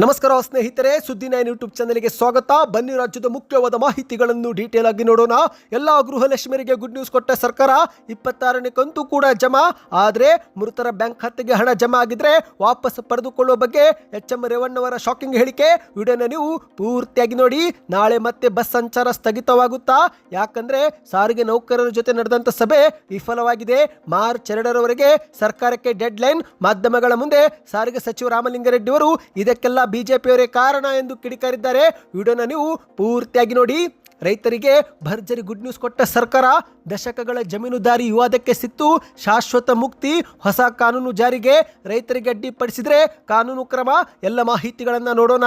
ನಮಸ್ಕಾರ ಸ್ನೇಹಿತರೆ, ಸುದ್ದಿ 9 ಯೂಟ್ಯೂಬ್ ಚಾನೆಲ್ಗೆ ಸ್ವಾಗತ. ಬನ್ನಿ ರಾಜ್ಯದ ಮುಖ್ಯವಾದ ಮಾಹಿತಿಗಳನ್ನು ಡೀಟೇಲ್ ಆಗಿ ನೋಡೋಣ. ಎಲ್ಲ ಗೃಹಲಕ್ಷ್ಮಿಯರಿಗೆ ಗುಡ್ ನ್ಯೂಸ್ ಕೊಟ್ಟ ಸರ್ಕಾರ. 26ನೇ ಕಂತು ಕೂಡ ಜಮಾ. ಆದರೆ ಮೃತರ ಬ್ಯಾಂಕ್ ಖಾತೆಗೆ ಹಣ ಜಮಾ ಆಗಿದ್ರೆ ವಾಪಸ್ ಪಡೆದುಕೊಳ್ಳುವ ಬಗ್ಗೆ ಎಚ್.ಎಂ. ರೇವಣ್ಣವರ ಶಾಕಿಂಗ್ ಹೇಳಿಕೆ. ವಿಡಿಯೋನ ನೀವು ಪೂರ್ತಿಯಾಗಿ ನೋಡಿ. ನಾಳೆ ಮತ್ತೆ ಬಸ್ ಸಂಚಾರ ಸ್ಥಗಿತವಾಗುತ್ತಾ? ಯಾಕಂದ್ರೆ ಸಾರಿಗೆ ನೌಕರರ ಜೊತೆ ನಡೆದಂತ ಸಭೆ ವಿಫಲವಾಗಿದೆ. ಮಾರ್ಚ್ 2ರವರೆಗೆ ಸರ್ಕಾರಕ್ಕೆ ಡೆಡ್ ಲೈನ್. ಮಾಧ್ಯಮಗಳ ಮುಂದೆ ಸಾರಿಗೆ ಸಚಿವ ರಾಮಲಿಂಗಾರೆಡ್ಡಿ ಅವರು ಇದಕ್ಕೆಲ್ಲ ಬಿಜೆಪಿಯವರೇ ಕಾರಣ ಎಂದು ಕಿಡಿಕಾರಿದ್ದಾರೆ. ವಿಡಿಯೋನ ನೀವು ಪೂರ್ತಿಯಾಗಿ ನೋಡಿ. ರೈತರಿಗೆ ಭರ್ಜರಿ ಗುಡ್ ನ್ಯೂಸ್ ಕೊಟ್ಟ ಸರ್ಕಾರ. ದಶಕಗಳ ಜಮೀನುದಾರಿ ವಿವಾದಕ್ಕೆ ಸಿತ್ತು ಶಾಶ್ವತ ಮುಕ್ತಿ. ಹೊಸ ಕಾನೂನು ಜಾರಿಗೆ ರೈತರಿಗೆ ಅಡ್ಡಿಪಡಿಸಿದ್ರೆ ಕಾನೂನು ಕ್ರಮ. ಎಲ್ಲ ಮಾಹಿತಿಗಳನ್ನು ನೋಡೋಣ.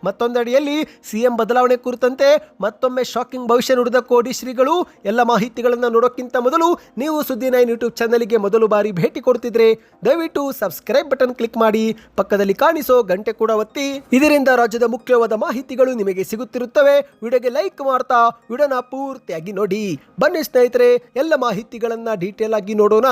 ಮತ್ತೊಂದಡಿಯಲ್ಲಿ ಸಿಎಂ ಬದಲಾವಣೆ ಕುರಿತಂತೆ ಮತ್ತೊಮ್ಮೆ ಶಾಕಿಂಗ್ ಭವಿಷ್ಯ ನುಡಿದ ಕೋಡಿ ಶ್ರೀಗಳು. ಎಲ್ಲ ಮಾಹಿತಿಗಳನ್ನು ನೋಡೋಕ್ಕಿಂತ ಮೊದಲು ನೀವು ಸುದ್ದಿ 9 ಯೂಟ್ಯೂಬ್ ಚಾನಲ್ಗೆ ಮೊದಲು ಬಾರಿ ಭೇಟಿ ಕೊಡ್ತಿದ್ರೆ ದಯವಿಟ್ಟು ಸಬ್ಸ್ಕ್ರೈಬ್ ಬಟನ್ ಕ್ಲಿಕ್ ಮಾಡಿ, ಪಕ್ಕದಲ್ಲಿ ಕಾಣಿಸೋ ಗಂಟೆ ಕೂಡ ಒತ್ತಿ. ಇದರಿಂದ ರಾಜ್ಯದ ಮುಖ್ಯವಾದ ಮಾಹಿತಿಗಳು ನಿಮಗೆ ಸಿಗುತ್ತಿರುತ್ತವೆ. ವಿಡಿಯೋಗೆ ಲೈಕ್ ಮಾಡ್ತಾ ವಿಡಿಯೋನ ಪೂರ್ತಿಯಾಗಿ ನೋಡಿ. ಬನ್ನಿ ಸ್ನೇಹಿತರೆ, ಎಲ್ಲ ಮಾಹಿತಿಗಳನ್ನ ಡೀಟೇಲ್ ಆಗಿ ನೋಡೋಣ.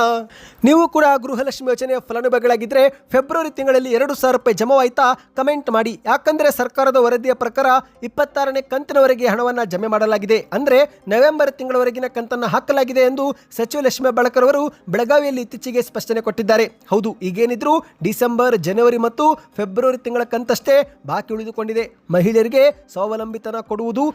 ನೀವು ಕೂಡ ಗೃಹಲಕ್ಷ್ಮಿ ಯೋಜನೆಯ ಫಲಾನುಭವಿಗಳಾಗಿದ್ರೆ ಫೆಬ್ರವರಿ ತಿಂಗಳಲ್ಲಿ 2,000 ರೂಪಾಯಿ ಜಮಾವಾಯ್ತಾ? ಕಮೆಂಟ್ ಮಾಡಿ. ಯಾಕಂದ್ರೆ ಸರ್ಕಾರದ ವರದಿಯ ಪ್ರಕಾರ 26ನೇ ಕಂತಿನವರೆಗೆ ಹಣವನ್ನು ಜಮೆ ಮಾಡಲಾಗಿದೆ. ಅಂದ್ರೆ ನವೆಂಬರ್ ತಿಂಗಳವರೆಗಿನ ಕಂತನ್ನು ಹಾಕಲಾಗಿದೆ ಎಂದು ಸಚಿವ ಲಕ್ಷ್ಮೀ ಹೆಬ್ಬಾಳ್ಕರ್ ಅವರು ಬೆಳಗಾವಿಯಲ್ಲಿ ಇತ್ತೀಚೆಗೆ ಸ್ಪಷ್ಟನೆ ಕೊಟ್ಟಿದ್ದಾರೆ. ಹೌದು, ಈಗೇನಿದ್ರು ಡಿಸೆಂಬರ್, ಜನವರಿ ಮತ್ತು ಫೆಬ್ರವರಿ ತಿಂಗಳ ಕಂತಷ್ಟೇ ಬಾಕಿ ಉಳಿದುಕೊಂಡಿದೆ. ಮಹಿಳೆಯರಿಗೆ ಸ್ವಾವಲಂಬಿತನ ಕೊಡುವುದು,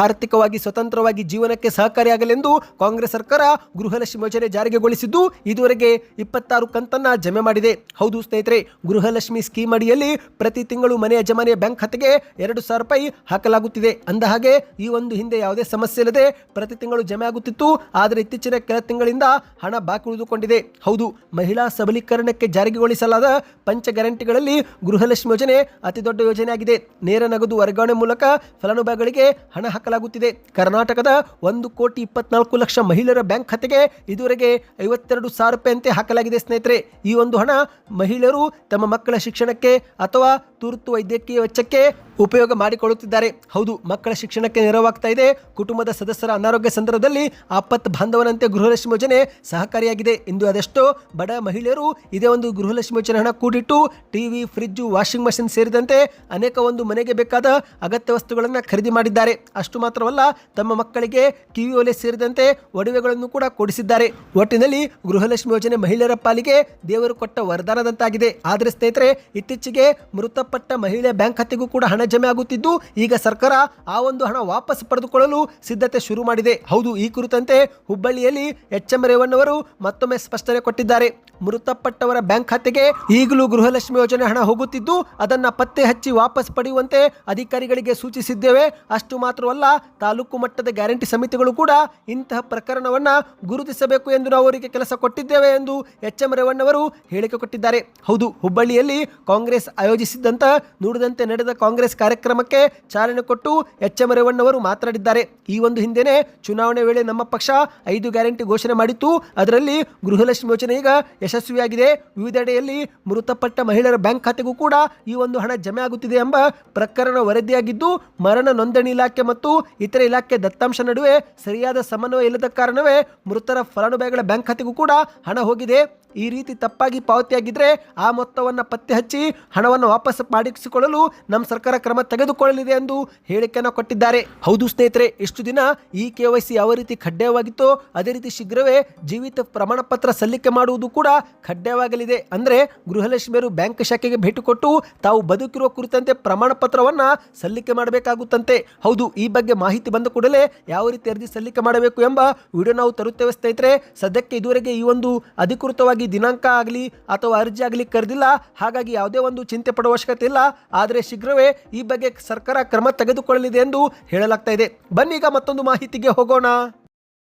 ಆರ್ಥಿಕವಾಗಿ ಸ್ವತಂತ್ರವಾಗಿ ಜೀವನಕ್ಕೆ ಸಹಕಾರಿಯಾಗಲೆಂದು ಕಾಂಗ್ರೆಸ್ ಸರ್ಕಾರ ಗೃಹಲಕ್ಷ್ಮಿ ಯೋಜನೆ ಜಾರಿಗೆಗೊಳಿಸಿದ್ದು ಇದುವರೆಗೆ 26 ಕಂತನ್ನ ಜಮೆ ಮಾಡಿದೆ. ಹೌದು ಸ್ನೇಹಿತರೆ, ಗೃಹಲಕ್ಷ್ಮಿ ಸ್ಕೀಮ್ ಅಡಿಯಲ್ಲಿ ಪ್ರತಿ ತಿಂಗಳು ಮನೆ ಯಜಮಾನಿಯ ಬ್ಯಾಂಕ್ ಖಾತೆಗೆ 2,000 ರೂಪಾಯಿ ಹಾಕಲಾಗುತ್ತಿದೆ. ಅಂದ ಹಾಗೆ ಈ ಒಂದು ಹಿಂದೆ ಯಾವುದೇ ಸಮಸ್ಯೆ ಇಲ್ಲದೆ ಪ್ರತಿ ತಿಂಗಳು ಜಮೆ ಆಗುತ್ತಿತ್ತು. ಆದರೆ ಇತ್ತೀಚಿನ ಕೆಲ ತಿಂಗಳಿಂದ ಹಣ ಬಾಕಿ ಉಳಿದುಕೊಂಡಿದೆ. ಹೌದು, ಮಹಿಳಾ ಸಬಲೀಕರಣಕ್ಕೆ ಜಾರಿಗೆಗೊಳಿಸಲಾದ ಪಂಚ ಗ್ಯಾರಂಟಿಗಳಲ್ಲಿ ಗೃಹಲಕ್ಷ್ಮಿ ಯೋಜನೆ ಅತಿ ದೊಡ್ಡ ಯೋಜನೆಯಾಗಿದೆ. ನೇರ ನಗದು ವರ್ಗಾವಣೆ ಮೂಲಕ ಫಲಾನುಭವಿಗಳಿಗೆ ಹಣ ಹಾಕಲಾಗುತ್ತಿದೆ. ಕರ್ನಾಟಕದ 1,24,00,000 ಮಹಿಳೆಯರ ಬ್ಯಾಂಕ್ ಖಾತೆಗೆ ಇದುವರೆಗೆ 52,000 ರೂಪಾಯಿಯಂತೆ ಹಾಕಲಾಗಿದೆ. ಸ್ನೇಹಿತರೆ, ಈ ಒಂದು ಹಣ ಮಹಿಳೆಯರು ತಮ್ಮ ಮಕ್ಕಳ ಶಿಕ್ಷಣಕ್ಕೆ ಅಥವಾ ತುರ್ತು ವೈದ್ಯಕೀಯ ವೆಚ್ಚಕ್ಕೆ ಉಪಯೋಗ ಮಾಡಿಕೊಳ್ಳುತ್ತಿದ್ದಾರೆ. ಹೌದು, ಮಕ್ಕಳ ಶಿಕ್ಷಣಕ್ಕೆ ನೆರವಾಗ್ತಾ ಇದೆ. ಕುಟುಂಬದ ಸದಸ್ಯರ ಅನಾರೋಗ್ಯ ಸಂದರ್ಭದಲ್ಲಿ ಆಪತ್ ಬಾಂಧವನಂತೆ ಗೃಹಲಕ್ಷ್ಮಿ ಯೋಜನೆ ಸಹಕಾರಿಯಾಗಿದೆ. ಇಂದು ಅದೆಷ್ಟೋ ಬಡ ಮಹಿಳೆಯರು ಇದೇ ಒಂದು ಗೃಹಲಕ್ಷ್ಮಿ ಯೋಜನೆ ಹಣ ಕೂಡಿಟ್ಟು ಟಿವಿ, ಫ್ರಿಡ್ಜ್, ವಾಷಿಂಗ್ ಮಷಿನ್ ಸೇರಿದಂತೆ ಅನೇಕ ಒಂದು ಮನೆಗೆ ಬೇಕಾದ ಅಗತ್ಯ ವಸ್ತುಗಳನ್ನು ಖರೀದಿ ಮಾಡಿದ್ದಾರೆ. ಅಷ್ಟು ಮಾತ್ರವಲ್ಲ, ತಮ್ಮ ಮಕ್ಕಳಿಗೆ ಕಿವಿ ಒಲೆ ಸೇರಿದಂತೆ ಒಡವೆಗಳನ್ನು ಕೂಡ ಕೊಡಿಸಿದ್ದಾರೆ. ಒಟ್ಟಿನಲ್ಲಿ ಗೃಹಲಕ್ಷ್ಮಿ ಯೋಜನೆ ಮಹಿಳೆಯರ ಪಾಲಿಗೆ ದೇವರು ಕೊಟ್ಟ ವರದಾನದಂತಾಗಿದೆ. ಆದರೆ ಸ್ನೇಹಿತರೆ, ಇತ್ತೀಚೆಗೆ ಮೃತಪಟ್ಟ ಮಹಿಳೆ ಬ್ಯಾಂಕ್ ಖಾತೆಗೂ ಕೂಡ ಹಣ ಜಮೆ ಆಗುತ್ತಿದ್ದು ಈಗ ಸರ್ಕಾರ ಆ ಒಂದು ಹಣ ವಾಪಸ್ ಪಡೆದುಕೊಳ್ಳಲು ಸಿದ್ಧತೆ ಶುರು ಮಾಡಿದೆ. ಹೌದು, ಈ ಕುರಿತಂತೆ ಹುಬ್ಬಳ್ಳಿಯಲ್ಲಿ ಎಚ್.ಎಂ. ರೇವಣ್ಣವರು ಮತ್ತೊಮ್ಮೆ ಸ್ಪಷ್ಟನೆ ಕೊಟ್ಟಿದ್ದಾರೆ. ಮೃತಪಟ್ಟವರ ಬ್ಯಾಂಕ್ ಖಾತೆಗೆ ಈಗಲೂ ಗೃಹಲಕ್ಷ್ಮಿ ಯೋಜನೆ ಹಣ ಹೋಗುತ್ತಿದ್ದು ಅದನ್ನ ಪತ್ತೆ ಹಚ್ಚಿ ವಾಪಸ್ ಪಡೆಯುವಂತೆ ಅಧಿಕಾರಿಗಳಿಗೆ ಸೂಚಿಸಿದ್ದೇವೆ. ಅಷ್ಟು ಮಾತ್ರವಲ್ಲ, ತಾಲೂಕು ಮಟ್ಟದ ಗ್ಯಾರಂಟಿ ಸಮಿತಿಗಳು ಕೂಡ ಇಂತಹ ಪ್ರಕರಣವನ್ನ ಗುರುತಿಸಬೇಕು ಎಂದು ನಾವು ಅವರಿಗೆ ಕೆಲಸ ಕೊಟ್ಟಿದ್ದೇವೆ ಎಂದು ಎಚ್.ಎಂ. ರೇವಣ್ಣವರು ಹೇಳಿಕೆ ಕೊಟ್ಟಿದ್ದಾರೆ. ಹೌದು, ಹುಬ್ಬಳ್ಳಿಯಲ್ಲಿ ಕಾಂಗ್ರೆಸ್ ಆಯೋಜಿಸಿದ್ದಂತ ನುಡಿದಂತೆ ನಡೆದ ಕಾಂಗ್ರೆಸ್ ಕಾರ್ಯಕ್ರಮಕ್ಕೆ ಚಾಲನೆ ಕೊಟ್ಟು ಎಚ್.ಎಂ. ರೇವಣ್ಣವರು ಮಾತನಾಡಿದ್ದಾರೆ. ಈ ಒಂದು ಹಿಂದೆನೆ ಚುನಾವಣೆ ವೇಳೆ ನಮ್ಮ ಪಕ್ಷ 5 ಗ್ಯಾರಂಟಿ ಘೋಷಣೆ ಮಾಡಿತ್ತು. ಅದರಲ್ಲಿ ಗೃಹಲಕ್ಷ್ಮಿ ಯೋಜನೆ ಈಗ ಯಶಸ್ವಿಯಾಗಿದೆ. ವಿವಿಧೆಡೆಯಲ್ಲಿ ಮೃತಪಟ್ಟ ಮಹಿಳೆಯರ ಬ್ಯಾಂಕ್ ಖಾತೆಗೂ ಕೂಡ ಈ ಒಂದು ಹಣ ಜಮೆ ಆಗುತ್ತಿದೆ ಎಂಬ ಪ್ರಕರಣ ವರದಿಯಾಗಿದ್ದು ಮರಣ ನೋಂದಣಿ ಇಲಾಖೆ ಮತ್ತು ಇತರೆ ಇಲಾಖೆ ದತ್ತಾಂಶ ನಡುವೆ ಸರಿಯಾದ ಸಮನ್ವಯ ಇಲ್ಲದ ಕಾರಣವೇ ಮೃತರ ಫಲಾನುಭವಿಗಳ ಬ್ಯಾಂಕ್ ಖಾತೆಗೂ ಕೂಡ ಹಣ ಹೋಗಿದೆ. ಈ ರೀತಿ ತಪ್ಪಾಗಿ ಪಾವತಿಯಾಗಿದ್ರೆ ಆ ಮೊತ್ತವನ್ನು ಪತ್ತೆ ಹಚ್ಚಿ ಹಣವನ್ನು ವಾಪಸ್ ಮಾಡಿಸಿಕೊಳ್ಳಲು ನಮ್ಮ ಸರ್ಕಾರ ಕ್ರಮ ತೆಗೆದುಕೊಳ್ಳಲಿದೆ ಎಂದು ಹೇಳಿಕೆಯನ್ನು ಕೊಟ್ಟಿದ್ದಾರೆ. ಹೌದು ಸ್ನೇಹಿತರೆ, ಇಷ್ಟು ದಿನ ಈ KYC ಯಾವ ರೀತಿ ಕಡ್ಡಾಯವಾಗಿತ್ತೋ ಅದೇ ರೀತಿ ಶೀಘ್ರವೇ ಜೀವಿತ ಪ್ರಮಾಣ ಪತ್ರ ಸಲ್ಲಿಕೆ ಮಾಡುವುದು ಕೂಡ ಕಡ್ಡಾಯವಾಗಲಿದೆ. ಅಂದ್ರೆ ಗೃಹಲಕ್ಷ್ಮಿಯರು ಬ್ಯಾಂಕ್ ಶಾಖೆಗೆ ಭೇಟಿ ಕೊಟ್ಟು ತಾವು ಬದುಕಿರುವ ಕುರಿತಂತೆ ಪ್ರಮಾಣ ಪತ್ರವನ್ನ ಸಲ್ಲಿಕೆ ಮಾಡಬೇಕಾಗುತ್ತಂತೆ. ಹೌದು, ಈ ಬಗ್ಗೆ ಮಾಹಿತಿ ಬಂದ ಕೂಡಲೇ ಯಾವ ರೀತಿ ಅರ್ಜಿ ಸಲ್ಲಿಕೆ ಮಾಡಬೇಕು ಎಂಬ ವಿಡಿಯೋ ನಾವು ತರುತ್ತೇವೆ ಸ್ನೇಹಿತರೆ. ಸದ್ಯಕ್ಕೆ ಇದುವರೆಗೆ ಈ ಒಂದು ಅಧಿಕೃತವಾಗಿ ದಿನಾಂಕ ಆಗಲಿ ಅಥವಾ ಅರ್ಜಿ ಆಗಲಿ ಕರೆದಿಲ್ಲ. ಹಾಗಾಗಿ ಯಾವುದೇ ಒಂದು ಚಿಂತೆ ಪಡುವ ಅವಶ್ಯಕತೆ ಇಲ್ಲ. ಆದರೆ ಶೀಘ್ರವೇ ಈ ಬಗ್ಗೆ ಸರ್ಕಾರ ಕ್ರಮ ತೆಗೆದುಕೊಳ್ಳಲಿದೆ ಎಂದು ಹೇಳಲಾಗ್ತಾ ಇದೆ. ಬನ್ನೀಗ ಮತ್ತೊಂದು ಮಾಹಿತಿಗೆ ಹೋಗೋಣ.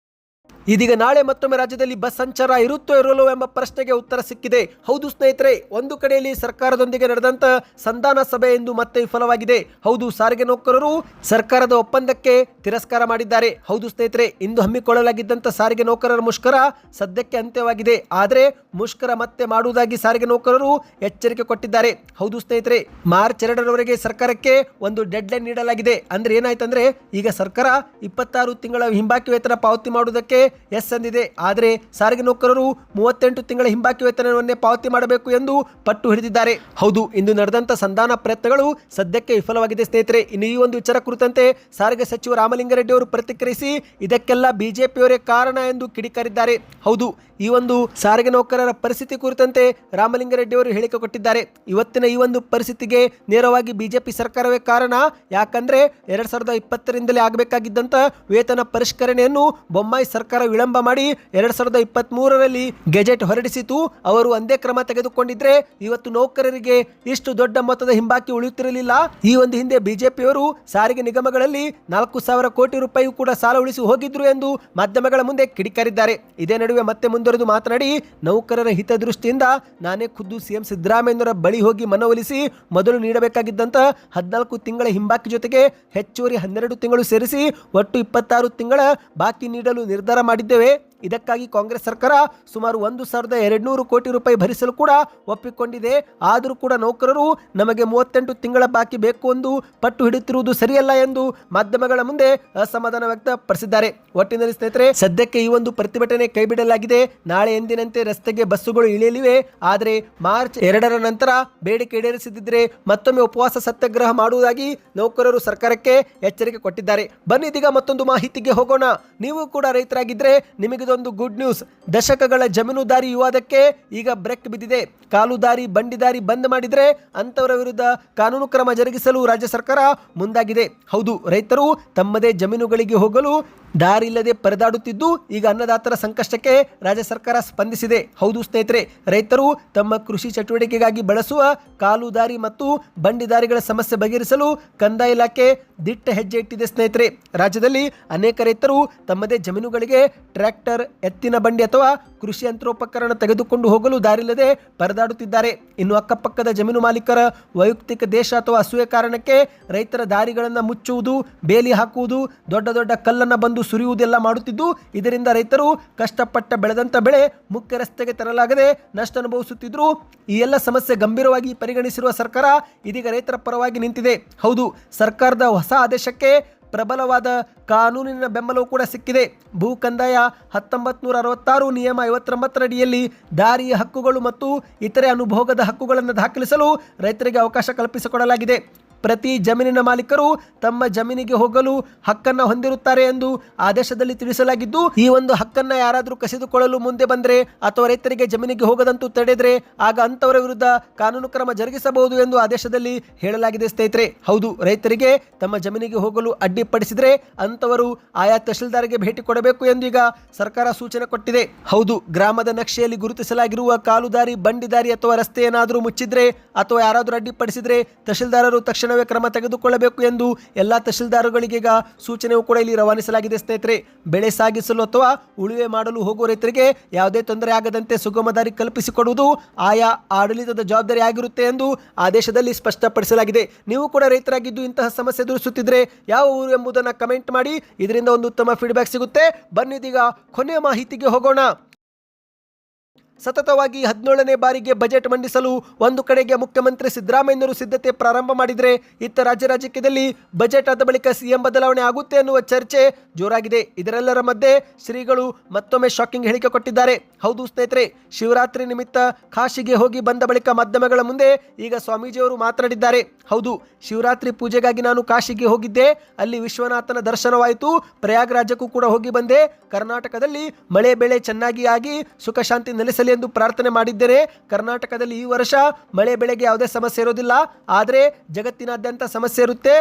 ಇದೀಗ ನಾಳೆ ಮತ್ತೊಮ್ಮೆ ರಾಜ್ಯದಲ್ಲಿ ಬಸ್ ಸಂಚಾರ ಇರುತ್ತೋ ಇರಲು ಎಂಬ ಪ್ರಶ್ನೆಗೆ ಉತ್ತರ ಸಿಕ್ಕಿದೆ. ಹೌದು ಸ್ನೇಹಿತರೆ, ಒಂದು ಕಡೆಯಲ್ಲಿ ಸರ್ಕಾರದೊಂದಿಗೆ ನಡೆದಂತ ಸಂಧಾನ ಸಭೆ ಎಂದು ಮತ್ತೆ ವಿಫಲವಾಗಿದೆ. ಹೌದು, ಸಾರಿಗೆ ನೌಕರರು ಸರ್ಕಾರದ ಒಪ್ಪಂದಕ್ಕೆ ತಿರಸ್ಕಾರ ಮಾಡಿದ್ದಾರೆ. ಹೌದು ಸ್ನೇಹಿತರೆ, ಇಂದು ಹಮ್ಮಿಕೊಳ್ಳಲಾಗಿದ್ದಂತ ಸಾರಿಗೆ ನೌಕರರ ಮುಷ್ಕರ ಸದ್ಯಕ್ಕೆ ಅಂತ್ಯವಾಗಿದೆ. ಆದರೆ ಮುಷ್ಕರ ಮತ್ತೆ ಮಾಡುವುದಾಗಿ ಸಾರಿಗೆ ನೌಕರರು ಎಚ್ಚರಿಕೆ ಕೊಟ್ಟಿದ್ದಾರೆ. ಹೌದು ಸ್ನೇಹಿತರೆ, ಮಾರ್ಚ್ 2ರವರೆಗೆ ಸರ್ಕಾರಕ್ಕೆ ಒಂದು ಡೆಡ್ ಲೈನ್ ನೀಡಲಾಗಿದೆ. ಅಂದ್ರೆ ಏನಾಯ್ತಂದ್ರೆ ಈಗ ಸರ್ಕಾರ 26 ತಿಂಗಳ ಹಿಂಬಾಕಿ ವೇತನ ಪಾವತಿ ಮಾಡುವುದಕ್ಕೆ ಎಸ್ ಅಂದಿದೆ. ಆದರೆ ಸಾರಿಗೆ ನೌಕರರು 38 ತಿಂಗಳ ಹಿಂಬಾಕಿ ವೇತನವನ್ನೇ ಪಾವತಿ ಮಾಡಬೇಕು ಎಂದು ಪಟ್ಟು ಹಿಡಿದಿದ್ದಾರೆ. ಹೌದು, ಇಂದು ನಡೆದಂತ ಸಂಧಾನ ಪ್ರಯತ್ನಗಳು ಸದ್ಯಕ್ಕೆ ವಿಫಲವಾಗಿದೆ ಸ್ನೇಹಿತರೆ. ಇನ್ನು ಈ ಒಂದು ವಿಚಾರ ಕುರಿತಂತೆ ಸಾರಿಗೆ ಸಚಿವ ರಾಮಲಿಂಗಾರೆಡ್ಡಿ ಅವರು ಪ್ರತಿಕ್ರಿಯಿಸಿ ಇದಕ್ಕೆಲ್ಲ ಬಿಜೆಪಿಯವರೇ ಕಾರಣ ಎಂದು ಕಿಡಿಕಾರಿದ್ದಾರೆ. ಹೌದು, ಈ ಒಂದು ಸಾರಿಗೆ ನೌಕರರ ಪರಿಸ್ಥಿತಿ ಕುರಿತಂತೆ ರಾಮಲಿಂಗಾರೆಡ್ಡಿ ಅವರು ಹೇಳಿಕೆ ಕೊಟ್ಟಿದ್ದಾರೆ. ಇವತ್ತಿನ ಈ ಒಂದು ಪರಿಸ್ಥಿತಿಗೆ ನೇರವಾಗಿ ಬಿಜೆಪಿ ಸರ್ಕಾರವೇ ಕಾರಣ. ಯಾಕಂದ್ರೆ 2020ರಿಂದಲೇ ಆಗಬೇಕಾಗಿದ್ದಂತ ವೇತನ ಪರಿಷ್ಕರಣೆಯನ್ನು ಬೊಮ್ಮಾಯಿ ಸರ್ಕಾರ ವಿಳಂಬ ಮಾಡಿ 2023ರಲ್ಲಿ ಗೆಜೆಟ್ ಹೊರಡಿಸಿತು. ಅವರು ಒಂದೇ ಕ್ರಮ ತೆಗೆದುಕೊಂಡಿದ್ರೆ ಇವತ್ತು ನೌಕರರಿಗೆ ಇಷ್ಟು ದೊಡ್ಡ ಮೊತ್ತದ ಹಿಂಬಾಕಿ ಉಳಿಯುತ್ತಿರಲಿಲ್ಲ. ಈ ಒಂದು ಹಿಂದೆ ಬಿಜೆಪಿಯವರು ಸಾರಿಗೆ ನಿಗಮಗಳಲ್ಲಿ 4,000 ಕೋಟಿ ರೂಪಾಯಿ ಕೂಡ ಸಾಲ ಉಳಿಸಿ ಹೋಗಿದ್ರು ಎಂದು ಮಾಧ್ಯಮಗಳ ಮುಂದೆ ಕಿಡಿಕಾರಿದ್ದಾರೆ. ಇದೇ ನಡುವೆ ಮತ್ತೆ ಮುಂದುವರೆದು ಮಾತನಾಡಿ, ನೌಕರರ ಹಿತದೃಷ್ಟಿಯಿಂದ ನಾನೇ ಖುದ್ದು ಸಿಎಂ ಸಿದ್ದರಾಮಯ್ಯನವರ ಬಳಿ ಹೋಗಿ ಮನವೊಲಿಸಿ ಮೊದಲು ನೀಡಬೇಕಾಗಿದ್ದಂತ 14 ತಿಂಗಳ ಹಿಂಬಾಕಿ ಜೊತೆಗೆ ಹೆಚ್ಚುವರಿ 12 ತಿಂಗಳು ಸೇರಿಸಿ ಒಟ್ಟು 26 ತಿಂಗಳ ಬಾಕಿ ನೀಡಲು ನಿರ್ಧಾರ ಮಾಡಿದ್ದೇವೆ. ಇದಕ್ಕಾಗಿ ಕಾಂಗ್ರೆಸ್ ಸರ್ಕಾರ ಸುಮಾರು 1,200 ಕೋಟಿ ರೂಪಾಯಿ ಭರಿಸಲು ಕೂಡ ಒಪ್ಪಿಕೊಂಡಿದೆ. ಆದರೂ ಕೂಡ ನೌಕರರು ನಮಗೆ 38 ತಿಂಗಳ ಬಾಕಿ ಬೇಕು ಎಂದು ಪಟ್ಟು ಹಿಡಿತಿರುವುದು ಸರಿಯಲ್ಲ ಎಂದು ಮಾಧ್ಯಮಗಳ ಮುಂದೆ ಅಸಮಾಧಾನ ವ್ಯಕ್ತಪಡಿಸಿದ್ದಾರೆ. ಒಟ್ಟಿನಲ್ಲಿ ಸ್ನೇಹಿತರೆ, ಸದ್ಯಕ್ಕೆ ಈ ಒಂದು ಪ್ರತಿಭಟನೆ ಕೈಬಿಡಲಾಗಿದೆ. ನಾಳೆ ಎಂದಿನಂತೆ ರಸ್ತೆಗೆ ಬಸ್ಸುಗಳು ಇಳಿಯಲಿವೆ. ಆದರೆ ಮಾರ್ಚ್ 2ರ ನಂತರ ಬೇಡಿಕೆ ಈಡೇರಿಸದಿದ್ದರೆ ಮತ್ತೊಮ್ಮೆ ಉಪವಾಸ ಸತ್ಯಾಗ್ರಹ ಮಾಡುವುದಾಗಿ ನೌಕರರು ಸರ್ಕಾರಕ್ಕೆ ಎಚ್ಚರಿಕೆ ಕೊಟ್ಟಿದ್ದಾರೆ. ಬನ್ನಿ ಇದೀಗ ಮತ್ತೊಂದು ಮಾಹಿತಿಗೆ ಹೋಗೋಣ. ನೀವು ಕೂಡ ರೈತರಾಗಿದ್ದರೆ ನಿಮಗೆ ಇದೊಂದು ಗುಡ್ ನ್ಯೂಸ್. ದಶಕಗಳ ಜಮೀನುದಾರಿ ವಿವಾದಕ್ಕೆ ಈಗ ಬ್ರೇಕ್ ಬಿದ್ದಿದೆ. ಕಾಲುದಾರಿ ಬಂಡಿದಾರಿ ಬಂದ್ ಮಾಡಿದ್ರೆ ಅಂತವರ ವಿರುದ್ಧ ಕಾನೂನು ಕ್ರಮ ಜರುಗಿಸಲು ರಾಜ್ಯ ಸರ್ಕಾರ ಮುಂದಾಗಿದೆ. ಹೌದು, ರೈತರು ತಮ್ಮದೇ ಜಮೀನುಗಳಿಗೆ ಹೋಗಲು ದಾರಿ ಇಲ್ಲದೆ ಪರದಾಡುತ್ತಿದ್ದು ಈಗ ಅನ್ನದಾತರ ಸಂಕಷ್ಟಕ್ಕೆ ರಾಜ್ಯ ಸರ್ಕಾರ ಸ್ಪಂದಿಸಿದೆ. ಹೌದು ಸ್ನೇಹಿತರೆ, ರೈತರು ತಮ್ಮ ಕೃಷಿ ಚಟುವಟಿಕೆಗಾಗಿ ಬಳಸುವ ಕಾಲುದಾರಿ ಮತ್ತು ಬಂಡಿದಾರಿಗಳ ಸಮಸ್ಯೆ ಬಗೆಹರಿಸಲು ಕಂದಾಯ ಇಲಾಖೆ ದಿಟ್ಟ ಹೆಜ್ಜೆ ಇಟ್ಟಿದೆ ಸ್ನೇಹಿತರೆ. ರಾಜ್ಯದಲ್ಲಿ ಅನೇಕ ರೈತರು ತಮ್ಮದೇ ಜಮೀನುಗಳಿಗೆ ಟ್ರ್ಯಾಕ್ಟರ್, ಎತ್ತಿನ ಬಂಡಿ ಅಥವಾ ಕೃಷಿ ಯಂತ್ರೋಪಕರಣ ತೆಗೆದುಕೊಂಡು ಹೋಗಲು ದಾರಿಲ್ಲದೆ ಪರದಾಡುತ್ತಿದ್ದಾರೆ. ಇನ್ನು ಅಕ್ಕಪಕ್ಕದ ಜಮೀನು ಮಾಲೀಕರ ವೈಯಕ್ತಿಕ ದೇಶ ಅಥವಾ ಅಸೂಯೆ ಕಾರಣಕ್ಕೆ ರೈತರ ದಾರಿಗಳನ್ನು ಮುಚ್ಚುವುದು, ಬೇಲಿ ಹಾಕುವುದು, ದೊಡ್ಡ ದೊಡ್ಡ ಕಲ್ಲನ್ನು ಬಂದು ಸುರಿಯುವುದೆಲ್ಲ ಮಾಡುತ್ತಿದ್ದು ಇದರಿಂದ ರೈತರು ಕಷ್ಟಪಟ್ಟ ಬೆಳೆದಂತ ಬೆಳೆ ಮುಖ್ಯ ರಸ್ತೆಗೆ ತರಲಾಗದೆ ನಷ್ಟ ಅನುಭವಿಸುತ್ತಿದ್ರು. ಈ ಎಲ್ಲ ಸಮಸ್ಯೆ ಗಂಭೀರವಾಗಿ ಪರಿಗಣಿಸಿರುವ ಸರ್ಕಾರ ಇದೀಗ ರೈತರ ಪರವಾಗಿ ನಿಂತಿದೆ. ಹೌದು, ಸರ್ಕಾರದ ಹೊಸ ಆದೇಶಕ್ಕೆ ಪ್ರಬಲವಾದ ಕಾನೂನಿನ ಬೆಂಬಲವೂ ಕೂಡ ಸಿಕ್ಕಿದೆ. ಭೂ ಕಂದಾಯ 1966 ನಿಯಮ 59 ಅಡಿಯಲ್ಲಿ ದಾರಿಯ ಹಕ್ಕುಗಳು ಮತ್ತು ಇತರೆ ಅನುಭೋಗದ ಹಕ್ಕುಗಳನ್ನು ದಾಖಲಿಸಲು ರೈತರಿಗೆ ಅವಕಾಶ ಕಲ್ಪಿಸಿಕೊಡಲಾಗಿದೆ. ಪ್ರತಿ ಜಮೀನಿನ ಮಾಲೀಕರು ತಮ್ಮ ಜಮೀನಿಗೆ ಹೋಗಲು ಹಕ್ಕನ್ನು ಹೊಂದಿರುತ್ತಾರೆ ಎಂದು ಆದೇಶದಲ್ಲಿ ತಿಳಿಸಲಾಗಿದ್ದು, ಈ ಒಂದು ಹಕ್ಕನ್ನು ಯಾರಾದರೂ ಕಸಿದುಕೊಳ್ಳಲು ಮುಂದೆ ಬಂದರೆ ಅಥವಾ ರೈತರಿಗೆ ಜಮೀನಿಗೆ ಹೋಗದಂತೂ ತಡೆದರೆ ಆಗ ಅಂತವರ ವಿರುದ್ಧ ಕಾನೂನು ಕ್ರಮ ಜರುಗಿಸಬಹುದು ಎಂದು ಆದೇಶದಲ್ಲಿ ಹೇಳಲಾಗಿದೆ ಸ್ನೇಹಿತರೆ. ಹೌದು, ರೈತರಿಗೆ ತಮ್ಮ ಜಮೀನಿಗೆ ಹೋಗಲು ಅಡ್ಡಿಪಡಿಸಿದರೆ ಅಂತವರು ಆಯಾ ತಹಶೀಲ್ದಾರ್ಗೆ ಭೇಟಿ ಕೊಡಬೇಕು ಎಂದು ಈಗ ಸರ್ಕಾರ ಸೂಚನೆ ಕೊಟ್ಟಿದೆ. ಹೌದು, ಗ್ರಾಮದ ನಕ್ಷೆಯಲ್ಲಿ ಗುರುತಿಸಲಾಗಿರುವ ಕಾಲುದಾರಿ, ಬಂಡಿದಾರಿ ಅಥವಾ ರಸ್ತೆ ಏನಾದರೂ ಮುಚ್ಚಿದ್ರೆ ಅಥವಾ ಯಾರಾದರೂ ಅಡ್ಡಿಪಡಿಸಿದ್ರೆ ತಹಶೀಲ್ದಾರರು ತಕ್ಷಣವೇ ಕ್ರಮ ತೆಗೆದುಕೊಳ್ಳಬೇಕು ಎಂದು ಎಲ್ಲಾ ತಹಶೀಲ್ದಾರರಿಗೆ ಸೂಚನೆಯೂ ಕೂಡ ಇಲ್ಲಿ ರವಾನಿಸಲಾಗಿದೆ ಸ್ನೇಹಿತರೆ. ಬೆಳೆ ಸಾಗಿಸಲು ಅಥವಾ ಉಳುವೆ ಮಾಡಲು ಹೋಗುವ ರೈತರಿಗೆ ಯಾವುದೇ ತೊಂದರೆ ಆಗದಂತೆ ಸುಗಮ ದಾರಿ ಕಲ್ಪಿಸಿಕೊಡುವುದು ಆಯಾ ಆಡಳಿತದ ಜವಾಬ್ದಾರಿ ಆಗಿರುತ್ತೆ ಎಂದು ಆದೇಶದಲ್ಲಿ ಸ್ಪಷ್ಟಪಡಿಸಲಾಗಿದೆ. ನೀವು ಕೂಡ ರೈತರಾಗಿದ್ದು ಇಂತಹ ಸಮಸ್ಯೆ ಎದುರಿಸುತ್ತಿದ್ರೆ ಯಾವ ಊರು ಎಂಬುದನ್ನು ಕಮೆಂಟ್ ಮಾಡಿ. ಇದರಿಂದ ಒಂದು ಉತ್ತಮ ಫೀಡ್ಬ್ಯಾಕ್ ಸಿಗುತ್ತೆ. ಬನ್ನಿದೀಗ ಕೊನೆಯ ಮಾಹಿತಿಗೆ ಹೋಗೋಣ. ಸತತವಾಗಿ 17ನೇ ಬಾರಿಗೆ ಬಜೆಟ್ ಮಂಡಿಸಲು ಒಂದು ಕಡೆಗೆ ಮುಖ್ಯಮಂತ್ರಿ ಸಿದ್ದರಾಮಯ್ಯನವರು ಸಿದ್ಧತೆ ಪ್ರಾರಂಭ ಮಾಡಿದರೆ, ಇತ್ತ ರಾಜ್ಯದಲ್ಲಿ ಬಜೆಟ್ ಆದ ಬಳಿಕ ಸಿಎಂ ಬದಲಾವಣೆ ಆಗುತ್ತೆ ಎನ್ನುವ ಚರ್ಚೆ ಜೋರಾಗಿದೆ. ಇದರೆಲ್ಲರ ಮಧ್ಯೆ ಶ್ರೀಗಳು ಮತ್ತೊಮ್ಮೆ ಶಾಕಿಂಗ್ ಹೇಳಿಕೆ ಕೊಟ್ಟಿದ್ದಾರೆ. ಹೌದು ಸ್ನೇಹಿತರೆ, ಶಿವರಾತ್ರಿ ನಿಮಿತ್ತ ಕಾಶಿಗೆ ಹೋಗಿ ಬಂದ ಬಳಿಕ ಮಾಧ್ಯಮಗಳ ಮುಂದೆ ಈಗ ಸ್ವಾಮೀಜಿಯವರು ಮಾತನಾಡಿದ್ದಾರೆ. ಹೌದು, ಶಿವರಾತ್ರಿ ಪೂಜೆಗಾಗಿ ನಾನು ಕಾಶಿಗೆ ಹೋಗಿದ್ದೆ. ಅಲ್ಲಿ ವಿಶ್ವನಾಥನ ದರ್ಶನವಾಯಿತು. ಪ್ರಯಾಗ್ರಾಜಕ್ಕೂ ಕೂಡ ಹೋಗಿ ಬಂದೆ. ಕರ್ನಾಟಕದಲ್ಲಿ ಮಳೆ ಬೆಳೆ ಚೆನ್ನಾಗಿ ಆಗಿ ಸುಖ ಶಾಂತಿ ನೆಲೆಸಲಿ ಎಂದು ಪ್ರಾರ್ಥನೆ ಮಾಡಿದ್ದೇನೆ. ಕರ್ನಾಟಕದಲ್ಲಿ ಈ ವರ್ಷ ಮಳೆ ಬೆಳೆಗೆ ಯಾವುದೇ ಸಮಸ್ಯೆ ಇರೋದಿಲ್ಲ, ಆದರೆ ಜಗತ್ತಿನಾದ್ಯಂತ ಸಮಸ್ಯೆ ಇರುತ್ತೆ.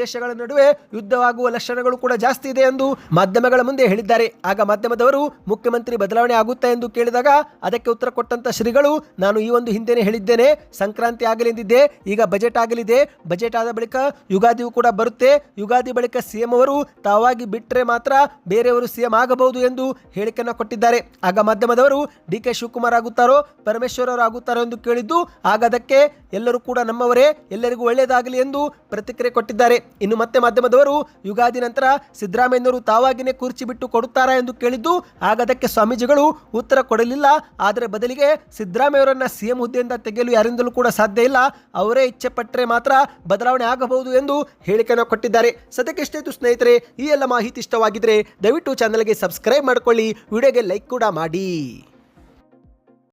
ದೇಶಗಳ ನಡುವೆ ಯುದ್ಧವಾಗುವ ಲಕ್ಷಣಗಳು ಕೂಡ ಜಾಸ್ತಿ ಇದೆ ಎಂದು ಮಾಧ್ಯಮಗಳ ಮುಂದೆ ಹೇಳಿದ್ದಾರೆ. ಆಗ ಮಾಧ್ಯಮದವರು ಮುಖ್ಯಮಂತ್ರಿ ಬದಲಾವಣೆ ಆಗುತ್ತಾ ಎಂದು ಕೇಳಿದಾಗ ಅದಕ್ಕೆ ಉತ್ತರ ಕೊಟ್ಟಂತ ಶ್ರೀಗಳು, ನಾನು ಈ ಒಂದು ಹಿಂದೆನೇ ಹೇಳಿದ್ದೇನೆ, ಸಂಕ್ರಾಂತಿ ಆಗಲೆಂದಿದ್ದೆ, ಈಗ ಬಜೆಟ್ ಆಗಲಿದೆ. ಬಜೆಟ್ ಆದ ಬಳಿಕ ಯುಗಾದಿಯೂ ಕೂಡ ಬರುತ್ತೆ. ಯುಗಾದಿ ಬಳಿಕ ಸಿಎಂ ಅವರು ತಾವಾಗಿ ಬಿಟ್ಟರೆ ಮಾತ್ರ ಬೇರೆಯವರು ಸಿಎಂ ಆಗಬಹುದು ಎಂದು ಹೇಳಿಕೆಯನ್ನು ಕೊಟ್ಟಿದ್ದಾರೆ. ಆಗ ಮಾಧ್ಯಮದವರು ಡಿ ಕೆ ಶಿವಕುಮಾರ್ ಆಗುತ್ತಾರೋ ಪರಮೇಶ್ವರ್ ಅವರು ಆಗುತ್ತಾರೋ ಎಂದು ಕೇಳಿದ್ದು, ಆಗದಕ್ಕೆ ಎಲ್ಲರೂ ಕೂಡ ನಮ್ಮವರೇ, ಎಲ್ಲರಿಗೂ ಒಳ್ಳೆಯದಾಗಲಿ ಎಂದು ಪ್ರತಿಕ್ರಿಯೆ ಕೊಟ್ಟಿದ್ದಾರೆ. ಇನ್ನು ಮತ್ತೆ ಮಾಧ್ಯಮದವರು ಯುಗಾದಿ ನಂತರ ಸಿದ್ದರಾಮಯ್ಯನವರು ತಾವಾಗಿನೇ ಕುರ್ಚಿ ಬಿಟ್ಟು ಕೊಡುತ್ತಾರಾ ಎಂದು ಕೇಳಿದ್ದು, ಆಗದಕ್ಕೆ ಸ್ವಾಮೀಜಿಗಳು ಉತ್ತರ ಕೊಡಲಿಲ್ಲ. ಆದರೆ ಬದಲಿಗೆ ಸಿದ್ದರಾಮಯ್ಯವರನ್ನ ಸಿಎಂ ಹುದ್ದೆಯಿಂದ ತೆಗೆಯಲು ಯಾರಿಂದಲೂ ಕೂಡ ಸಾಧ್ಯ ಇಲ್ಲ, ಅವರೇ ಇಚ್ಛೆ ಪಟ್ಟರೆ ಮಾತ್ರ ಬದಲಾವಣೆ ಆಗಬಹುದು ಎಂದು ಹೇಳಿಕೆಯನ್ನು ಕೊಟ್ಟಿದ್ದಾರೆ. ಸದ್ಯಕ್ಕೆ ಇಷ್ಟೇ ಸ್ನೇಹಿತರೆ, ಈ ಎಲ್ಲ ಮಾಹಿತಿ ಇಷ್ಟವಾಗಿದ್ರೆ ದಯವಿಟ್ಟು ಚಾನಲ್ಗೆ ಸಬ್ಸ್ಕ್ರೈಬ್ ಮಾಡಿಕೊಳ್ಳಿ, ವಿಡಿಯೋಗೆ ಲೈಕ್ ಕೂಡ ಮಾಡಿ.